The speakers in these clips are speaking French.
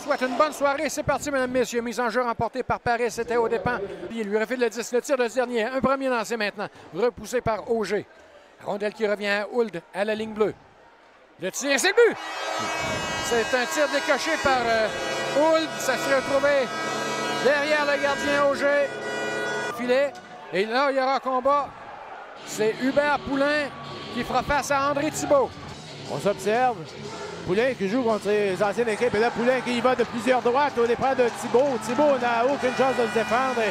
souhaite une bonne soirée. C'est parti, mesdames, messieurs. Mise en jeu remportée par Paris. C'était aux dépens. Il lui refile le 10. Le tir de ce dernier. Un premier lancé maintenant. Repoussé par Auger. Rondelle qui revient à Hould à la ligne bleue. Le tir, c'est le but! C'est un tir décoché par Hould. Ça se retrouvait derrière le gardien Auger. Filet. Et là, il y aura un combat. C'est Hubert Poulain qui fera face à André Thibault. On s'observe. Poulain qui joue contre ses anciennes équipes. Et là, Poulain qui y va de plusieurs droites au départ de Thibault. Thibault n'a aucune chance de se défendre.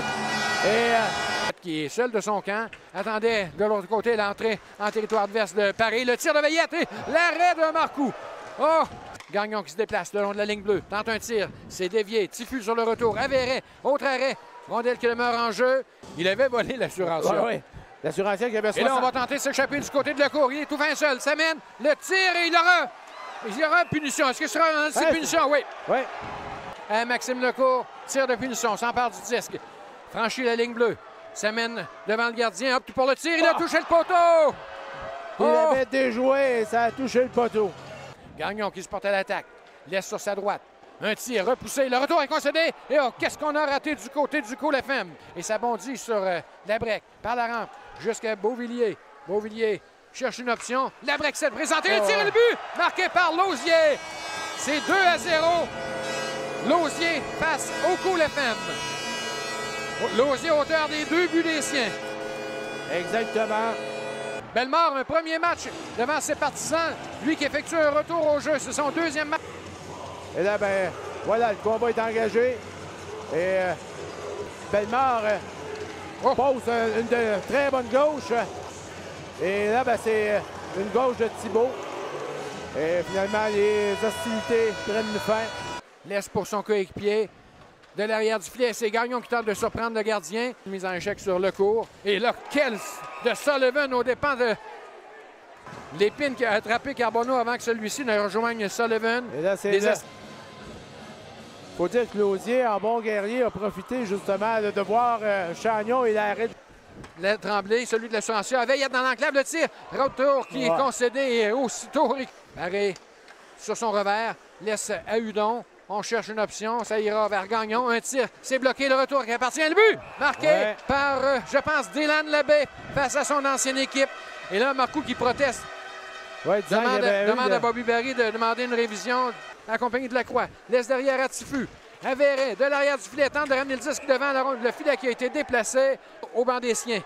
Qui est seul de son camp, attendait de l'autre côté l'entrée en territoire adverse de Paris. Le tir de Veillette et l'arrêt de Marcoux. Oh! Gagnon qui se déplace le long de la ligne bleue. Tente un tir. C'est dévié. Tifu sur le retour. Avéret. Autre arrêt. Rondelle qui demeure en jeu. Il avait volé l'assurancière. Oui. L'assurancière qui avait 60. Et là, on va tenter de s'échapper du côté de la cour. Il est tout fin seul. Ça mène. Le tir et il y aura une punition. Est-ce que ce sera une punition? Oui. Oui. Maxime Lecourt. Tir de punition. S'empare du disque. Franchit la ligne bleue. Ça mène devant le gardien. Hop, pour le tir. Il a touché le poteau. Il avait déjoué et ça a touché le poteau. Gagnon qui se porte à l'attaque. Laisse sur sa droite. Un tir repoussé. Le retour est concédé. Et oh, qu'est-ce qu'on a raté du côté du Cool FM. Et ça bondit sur Labrec par la rampe jusqu'à Beauvillier. Beauvillier cherche une option. Labrec s'est présenté. Le tir et le but. Marqué par Lausier. C'est 2-0. Lausier face au Cool FM. Lausier, auteur des 2 buts des siens. Exactement. Bellemare, un premier match devant ses partisans. Lui qui effectue un retour au jeu. C'est son 2e match. Et là, ben, voilà, le combat est engagé. Et Bellemare pose une très bonne gauche. Et là, ben, c'est une gauche de Thibault. Et finalement, les hostilités prennent fin. Laisse pour son coéquipier. De l'arrière du filet, c'est Gagnon qui tente de surprendre le gardien. Mise en échec sur le court. Et là, quel de Sullivan aux dépens de Lépine qui a attrapé Carbonneau avant que celui-ci ne rejoigne Sullivan. Et là, c'est faut dire que Lausier, en bon guerrier, a profité justement de voir Chagnon et l'arrêt. Le Tremblay, celui de l'assurancière. Veillette dans l'enclave, le tir. Retour qui est concédé et aussitôt récupéré sur son revers. Laisse à Hudon. On cherche une option, ça ira vers Gagnon. Un tir, c'est bloqué, le retour qui appartient à le but. Marqué par, je pense, Dylan Labbé face à son ancienne équipe. Et là, Marcoux qui proteste. Demande à Bobby Barry de demander une révision accompagnée de Lacroix. Laisse derrière à Tifu. Avéret, de l'arrière du filet, tente de ramener le disque devant le filet qui a été déplacé au banc des siens.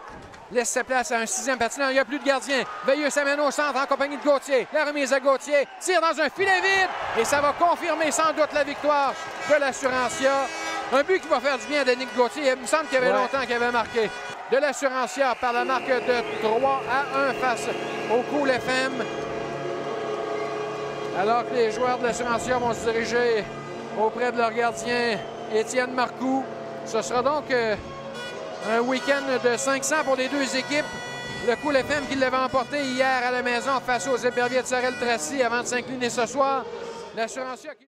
Laisse sa place à un 6e patineur. Il n'y a plus de gardien. Veilleux s'amène au centre en compagnie de Gauthier. La remise à Gauthier. Tire dans un filet vide. Et ça va confirmer sans doute la victoire de l'Assurancia. Un but qui va faire du bien à Denis Gauthier. Il me semble qu'il y avait longtemps qu'il avait marqué. De l'Assurancia par la marque de 3-1 face au Cool FM. Alors que les joueurs de l'Assurancia vont se diriger auprès de leur gardien Étienne Marcoux. Ce sera donc un week-end de 500 pour les 2 équipes. Le Cool FM qui l'avait emporté hier à la maison face aux Éperviers de Sorel-Tracy avant de s'incliner ce soir. L'Assurancia qui...